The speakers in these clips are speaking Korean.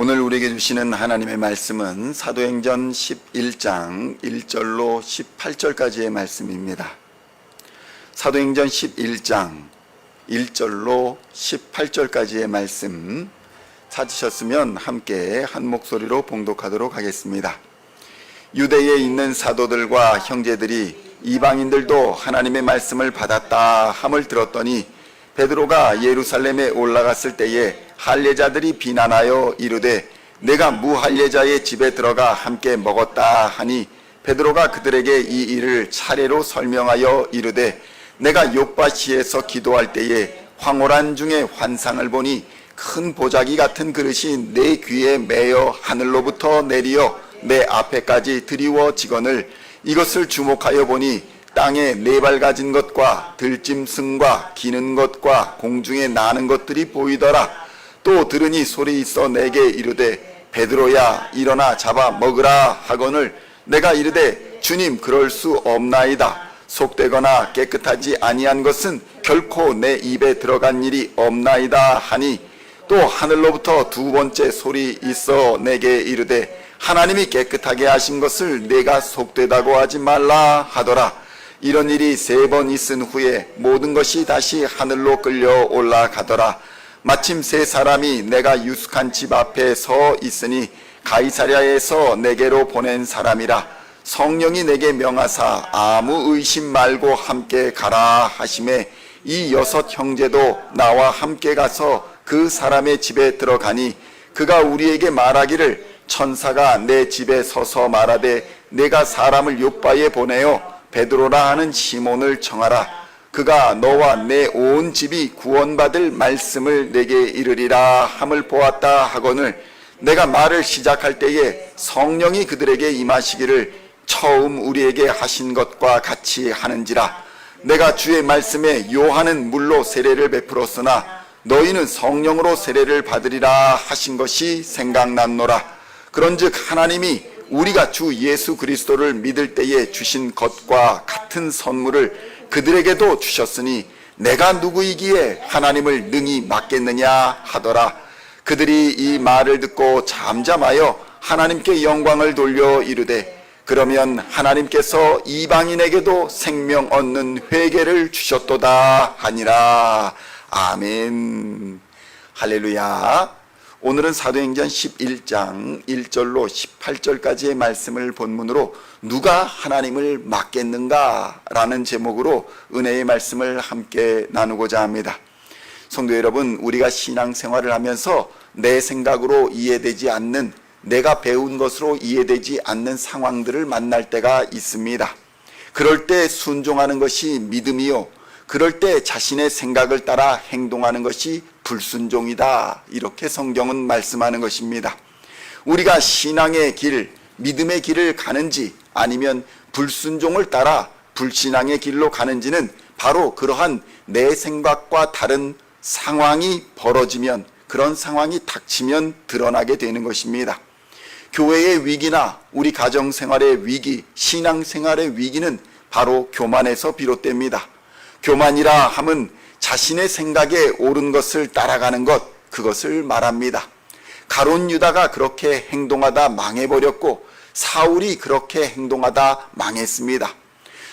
오늘 우리에게 주시는 하나님의 말씀은 사도행전 11장 1절로 18절까지의 말씀입니다. 사도행전 11장 1절로 18절까지의 말씀 찾으셨으면 함께 한 목소리로 봉독하도록 하겠습니다. 유대에 있는 사도들과 형제들이 이방인들도 하나님의 말씀을 받았다 함을 들었더니 베드로가 예루살렘에 올라갔을 때에 할례자들이 비난하여 이르되 내가 무할례자의 집에 들어가 함께 먹었다 하니 베드로가 그들에게 이 일을 차례로 설명하여 이르되 내가 요빠시에서 기도할 때에 황홀한 중에 환상을 보니 큰 보자기 같은 그릇이 내 귀에 매여 하늘로부터 내리어 내 앞에까지 드리워지거늘 이것을 주목하여 보니 땅에 네 발 가진 것과 들짐승과 기는 것과 공중에 나는 것들이 보이더라. 또 들으니 소리 있어 내게 이르되 베드로야 일어나 잡아 먹으라 하거늘 내가 이르되 주님 그럴 수 없나이다. 속되거나 깨끗하지 아니한 것은 결코 내 입에 들어간 일이 없나이다 하니 또 하늘로부터 두 번째 소리 있어 내게 이르되 하나님이 깨끗하게 하신 것을 내가 속되다고 하지 말라 하더라. 이런 일이 3번 있은 후에 모든 것이 다시 하늘로 끌려 올라가더라. 마침 3사람이 내가 유숙한 집 앞에 서 있으니 가이사랴에서 내게로 보낸 사람이라. 성령이 내게 명하사 아무 의심 말고 함께 가라 하시매 이 6 형제도 나와 함께 가서 그 사람의 집에 들어가니 그가 우리에게 말하기를 천사가 내 집에 서서 말하되 내가 사람을 요빠에 보내어 베드로라 하는 시몬을 청하라. 그가 너와 내 온 집이 구원받을 말씀을 내게 이르리라 함을 보았다 하거늘 내가 말을 시작할 때에 성령이 그들에게 임하시기를 처음 우리에게 하신 것과 같이 하는지라. 내가 주의 말씀에 요한은 물로 세례를 베풀었으나 너희는 성령으로 세례를 받으리라 하신 것이 생각났노라. 그런즉 하나님이 우리가 주 예수 그리스도를 믿을 때에 주신 것과 같은 선물을 그들에게도 주셨으니 내가 누구이기에 하나님을 능히 맡겠느냐 하더라. 그들이 이 말을 듣고 잠잠하여 하나님께 영광을 돌려 이르되 그러면 하나님께서 이방인에게도 생명 얻는 회개를 주셨도다 하니라. 아멘. 할렐루야. 오늘은 사도행전 11장 1절로 18절까지의 말씀을 본문으로 누가 하나님을 맡겠는가 라는 제목으로 은혜의 말씀을 함께 나누고자 합니다. 성도 여러분, 우리가 신앙생활을 하면서 내 생각으로 이해되지 않는, 내가 배운 것으로 이해되지 않는 상황들을 만날 때가 있습니다. 그럴 때 순종하는 것이 믿음이요, 그럴 때 자신의 생각을 따라 행동하는 것이 불순종이다. 이렇게 성경은 말씀하는 것입니다. 우리가 신앙의 길, 믿음의 길을 가는지 아니면 불순종을 따라 불신앙의 길로 가는지는 바로 그러한 내 생각과 다른 상황이 벌어지면, 그런 상황이 닥치면 드러나게 되는 것입니다. 교회의 위기나 우리 가정생활의 위기, 신앙생활의 위기는 바로 교만에서 비롯됩니다. 교만이라 함은 자신의 생각에 옳은 것을 따라가는 것, 그것을 말합니다. 가룟 유다가 그렇게 행동하다 망해버렸고 사울이 그렇게 행동하다 망했습니다.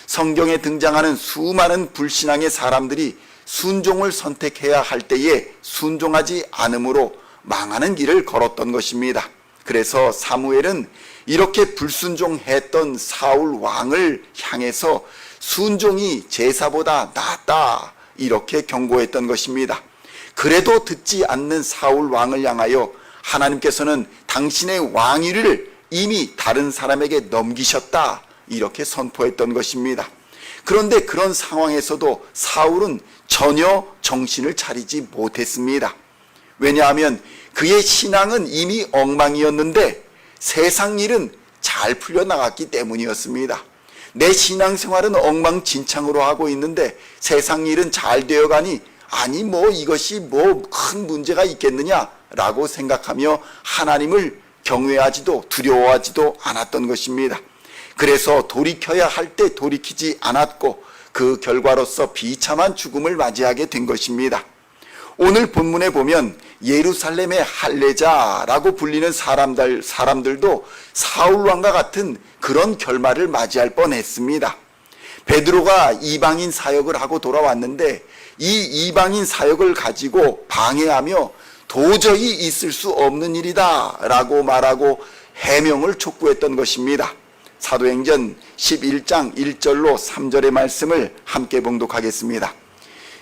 성경에 등장하는 수많은 불신앙의 사람들이 순종을 선택해야 할 때에 순종하지 않음으로 망하는 길을 걸었던 것입니다. 그래서 사무엘은 이렇게 불순종했던 사울 왕을 향해서 순종이 제사보다 낫다 이렇게 경고했던 것입니다. 그래도 듣지 않는 사울 왕을 향하여 하나님께서는 당신의 왕위를 이미 다른 사람에게 넘기셨다 이렇게 선포했던 것입니다. 그런데 그런 상황에서도 사울은 전혀 정신을 차리지 못했습니다. 왜냐하면 그의 신앙은 이미 엉망이었는데 세상 일은 잘 풀려나갔기 때문이었습니다. 내 신앙생활은 엉망진창으로 하고 있는데 세상 일은 잘 되어가니 아니 뭐 이것이 뭐 큰 문제가 있겠느냐라고 생각하며 하나님을 경외하지도 두려워하지도 않았던 것입니다. 그래서 돌이켜야 할 때 돌이키지 않았고 그 결과로서 비참한 죽음을 맞이하게 된 것입니다. 오늘 본문에 보면 예루살렘의 할례자라고 불리는 사람들도 사울왕과 같은 그런 결말을 맞이할 뻔했습니다. 베드로가 이방인 사역을 하고 돌아왔는데 이 이방인 사역을 가지고 방해하며 도저히 있을 수 없는 일이다 라고 말하고 해명을 촉구했던 것입니다. 사도행전 11장 1절로 3절의 말씀을 함께 봉독하겠습니다.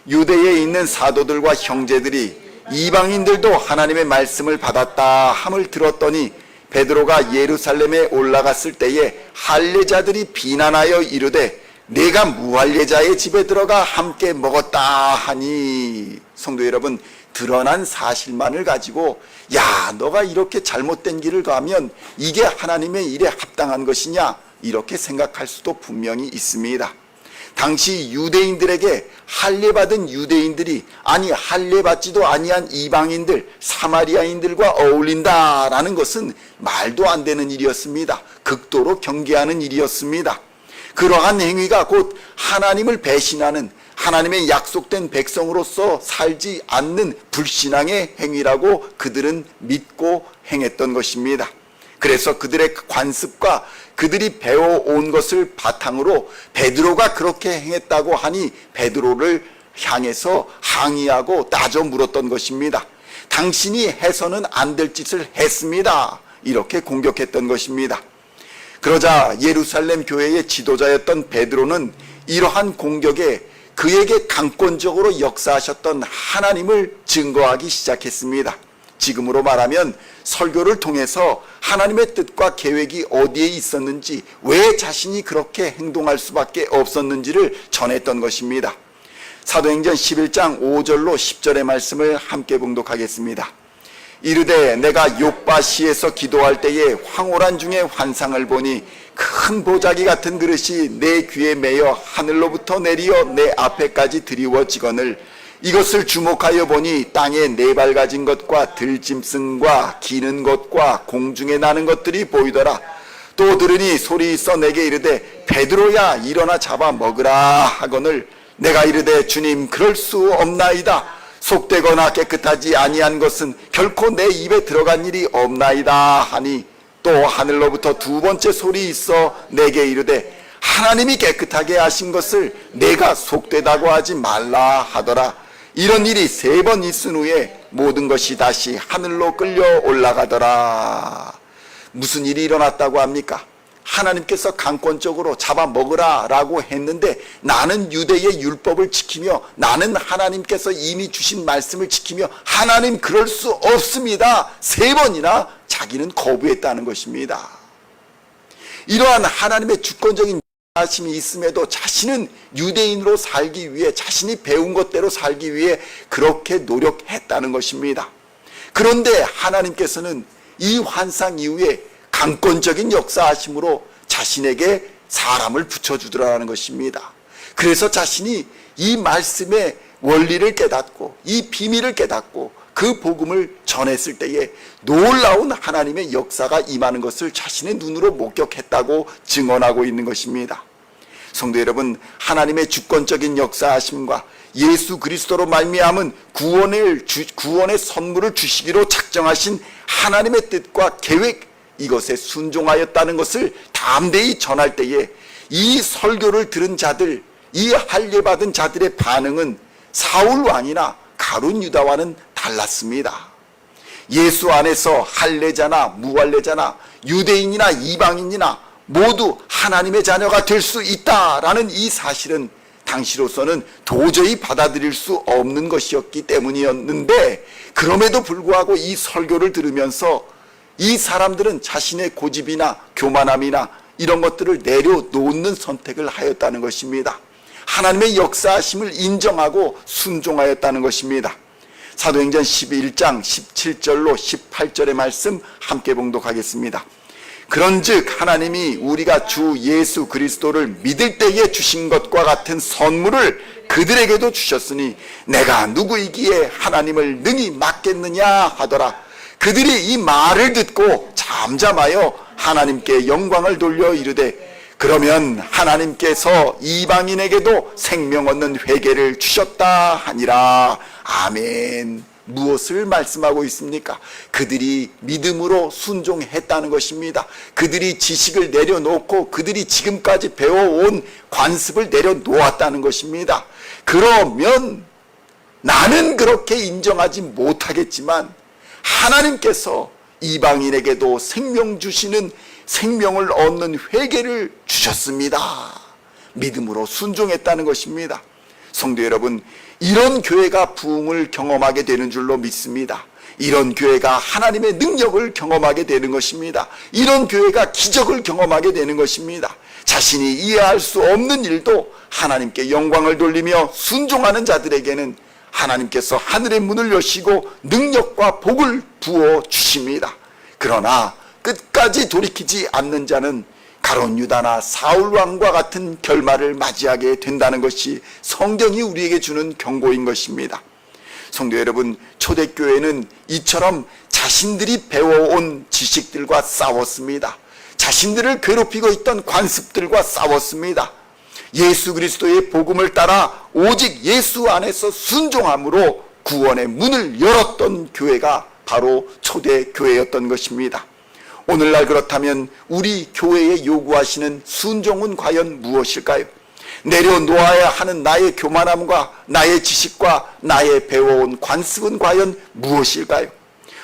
유대에 있는 사도들과 형제들이 이방인들도 하나님의 말씀을 받았다 함을 들었더니 베드로가 예루살렘에 올라갔을 때에 할례자들이 비난하여 이르되 내가 무할례자의 집에 들어가 함께 먹었다 하니, 성도 여러분, 드러난 사실만을 가지고 야, 너가 이렇게 잘못된 길을 가면 이게 하나님의 일에 합당한 것이냐, 이렇게 생각할 수도 분명히 있습니다. 당시 유대인들에게 할례받은 유대인들이 아니 할례받지도 아니한 이방인들, 사마리아인들과 어울린다라는 것은 말도 안 되는 일이었습니다. 극도로 경계하는 일이었습니다. 그러한 행위가 곧 하나님을 배신하는, 하나님의 약속된 백성으로서 살지 않는 불신앙의 행위라고 그들은 믿고 행했던 것입니다. 그래서 그들의 관습과 그들이 배워온 것을 바탕으로 베드로가 그렇게 행했다고 하니 베드로를 향해서 항의하고 따져 물었던 것입니다. 당신이 해서는 안 될 짓을 했습니다. 이렇게 공격했던 것입니다. 그러자 예루살렘 교회의 지도자였던 베드로는 이러한 공격에 그에게 강권적으로 역사하셨던 하나님을 증거하기 시작했습니다. 지금으로 말하면 설교를 통해서 하나님의 뜻과 계획이 어디에 있었는지, 왜 자신이 그렇게 행동할 수밖에 없었는지를 전했던 것입니다. 사도행전 11장 5절로 10절의 말씀을 함께 봉독하겠습니다. 이르되 내가 요빠시에서 기도할 때에 황홀한 중에 환상을 보니 큰 보자기 같은 그릇이 내 귀에 매여 하늘로부터 내리어 내 앞에까지 드리워지거늘 이것을 주목하여 보니 땅에 네 발 가진 것과 들짐승과 기는 것과 공중에 나는 것들이 보이더라. 또 들으니 소리 있어 내게 이르되 베드로야 일어나 잡아 먹으라 하거늘 내가 이르되 주님 그럴 수 없나이다. 속되거나 깨끗하지 아니한 것은 결코 내 입에 들어간 일이 없나이다 하니 또 하늘로부터 두 번째 소리 있어 내게 이르되 하나님이 깨끗하게 하신 것을 내가 속되다고 하지 말라 하더라. 이런 일이 3번 있은 후에 모든 것이 다시 하늘로 끌려 올라가더라. 무슨 일이 일어났다고 합니까? 하나님께서 강권적으로 잡아먹으라 라고 했는데 나는 유대의 율법을 지키며 나는 하나님께서 이미 주신 말씀을 지키며 하나님 그럴 수 없습니다. 3번이나 자기는 거부했다는 것입니다. 이러한 하나님의 주권적인 하심이 있음에도 자신은 유대인으로 살기 위해, 자신이 배운 것대로 살기 위해 그렇게 노력했다는 것입니다. 그런데 하나님께서는 이 환상 이후에 강권적인 역사하심으로 자신에게 사람을 붙여주더라는 것입니다. 그래서 자신이 이 말씀의 원리를 깨닫고 이 비밀을 깨닫고 그 복음을 전했을 때에 놀라운 하나님의 역사가 임하는 것을 자신의 눈으로 목격했다고 증언하고 있는 것입니다. 성도 여러분, 하나님의 주권적인 역사하심과 예수 그리스도로 말미암은 구원의 선물을 주시기로 작정하신 하나님의 뜻과 계획, 이것에 순종하였다는 것을 담대히 전할 때에 이 설교를 들은 자들, 이 할례받은 자들의 반응은 사울 왕이나 가룟 유다와는 달랐습니다. 예수 안에서 할례자나 무할례자나 유대인이나 이방인이나 모두 하나님의 자녀가 될 수 있다라는 이 사실은 당시로서는 도저히 받아들일 수 없는 것이었기 때문이었는데, 그럼에도 불구하고 이 설교를 들으면서 이 사람들은 자신의 고집이나 교만함이나 이런 것들을 내려놓는 선택을 하였다는 것입니다. 하나님의 역사하심을 인정하고 순종하였다는 것입니다. 사도행전 11장 17절로 18절의 말씀 함께 봉독하겠습니다. 그런즉 하나님이 우리가 주 예수 그리스도를 믿을 때에 주신 것과 같은 선물을 그들에게도 주셨으니 내가 누구이기에 하나님을 능히 막겠느냐 하더라. 그들이 이 말을 듣고 잠잠하여 하나님께 영광을 돌려 이르되 그러면 하나님께서 이방인에게도 생명 얻는 회개를 주셨다 하니라. 아멘. 무엇을 말씀하고 있습니까? 그들이 믿음으로 순종했다는 것입니다. 그들이 지식을 내려놓고 그들이 지금까지 배워온 관습을 내려놓았다는 것입니다. 그러면 나는 그렇게 인정하지 못하겠지만 하나님께서 이방인에게도 생명 주시는, 생명을 얻는 회개를 주셨습니다. 믿음으로 순종했다는 것입니다. 성도 여러분, 이런 교회가 부흥을 경험하게 되는 줄로 믿습니다. 이런 교회가 하나님의 능력을 경험하게 되는 것입니다. 이런 교회가 기적을 경험하게 되는 것입니다. 자신이 이해할 수 없는 일도 하나님께 영광을 돌리며 순종하는 자들에게는 하나님께서 하늘의 문을 여시고 능력과 복을 부어 주십니다. 그러나 끝까지 돌이키지 않는 자는 가룟 유다나 사울 왕과 같은 결말을 맞이하게 된다는 것이 성경이 우리에게 주는 경고인 것입니다. 성도 여러분, 초대교회는 이처럼 자신들이 배워온 지식들과 싸웠습니다. 자신들을 괴롭히고 있던 관습들과 싸웠습니다. 예수 그리스도의 복음을 따라 오직 예수 안에서 순종함으로 구원의 문을 열었던 교회가 바로 초대교회였던 것입니다. 오늘날 그렇다면 우리 교회에 요구하시는 순종은 과연 무엇일까요? 내려놓아야 하는 나의 교만함과 나의 지식과 나의 배워온 관습은 과연 무엇일까요?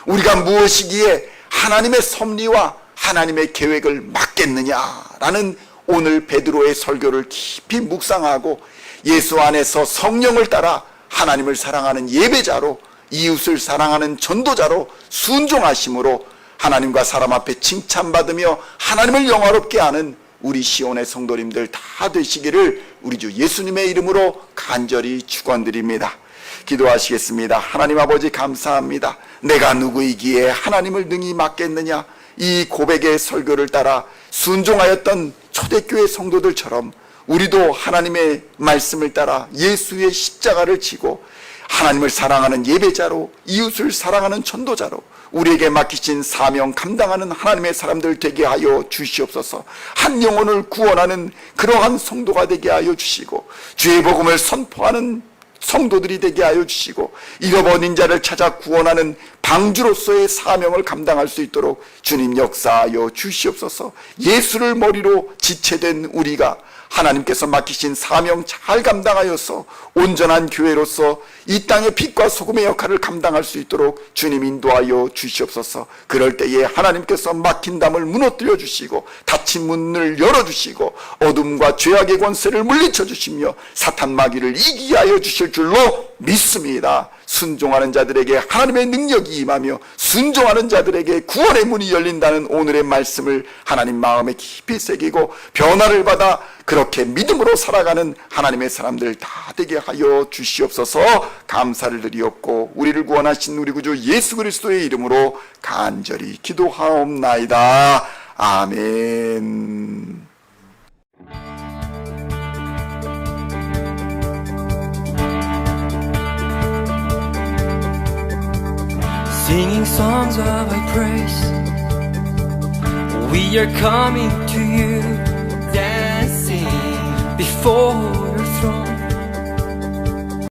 우리가 무엇이기에 하나님의 섭리와 하나님의 계획을 막겠느냐라는 오늘 베드로의 설교를 깊이 묵상하고 예수 안에서 성령을 따라 하나님을 사랑하는 예배자로, 이웃을 사랑하는 전도자로 순종하심으로 하나님과 사람 앞에 칭찬받으며 하나님을 영화롭게 하는 우리 시온의 성도님들 다 되시기를 우리 주 예수님의 이름으로 간절히 축원드립니다. 기도하시겠습니다. 하나님 아버지, 감사합니다. 내가 누구이기에 하나님을 능히 맡겠느냐. 이 고백의 설교를 따라 순종하였던 초대교회 성도들처럼 우리도 하나님의 말씀을 따라 예수의 십자가를 지고 하나님을 사랑하는 예배자로, 이웃을 사랑하는 전도자로 우리에게 맡기신 사명 감당하는 하나님의 사람들 되게 하여 주시옵소서. 한 영혼을 구원하는 그러한 성도가 되게 하여 주시고, 주의 복음을 선포하는 성도들이 되게 하여 주시고, 잃어버린 자를 찾아 구원하는 방주로서의 사명을 감당할 수 있도록 주님 역사하여 주시옵소서. 예수를 머리로 지체된 우리가 하나님께서 맡기신 사명 잘 감당하여서 온전한 교회로서 이 땅의 빛과 소금의 역할을 감당할 수 있도록 주님 인도하여 주시옵소서. 그럴 때에 하나님께서 막힌 담을 무너뜨려 주시고 닫힌 문을 열어주시고 어둠과 죄악의 권세를 물리쳐 주시며 사탄 마귀를 이기게 하여 주실 줄로 믿습니다. 순종하는 자들에게 하나님의 능력이 임하며 순종하는 자들에게 구원의 문이 열린다는 오늘의 말씀을 하나님 마음에 깊이 새기고 변화를 받아 그렇게 믿음으로 살아가는 하나님의 사람들 다 되게 하여 주시옵소서. 감사를 드리옵고 우리를 구원하신 우리 구주 예수 그리스도의 이름으로 간절히 기도하옵나이다. 아멘. Singing songs of thy praise, we are coming to you, dancing before your throne.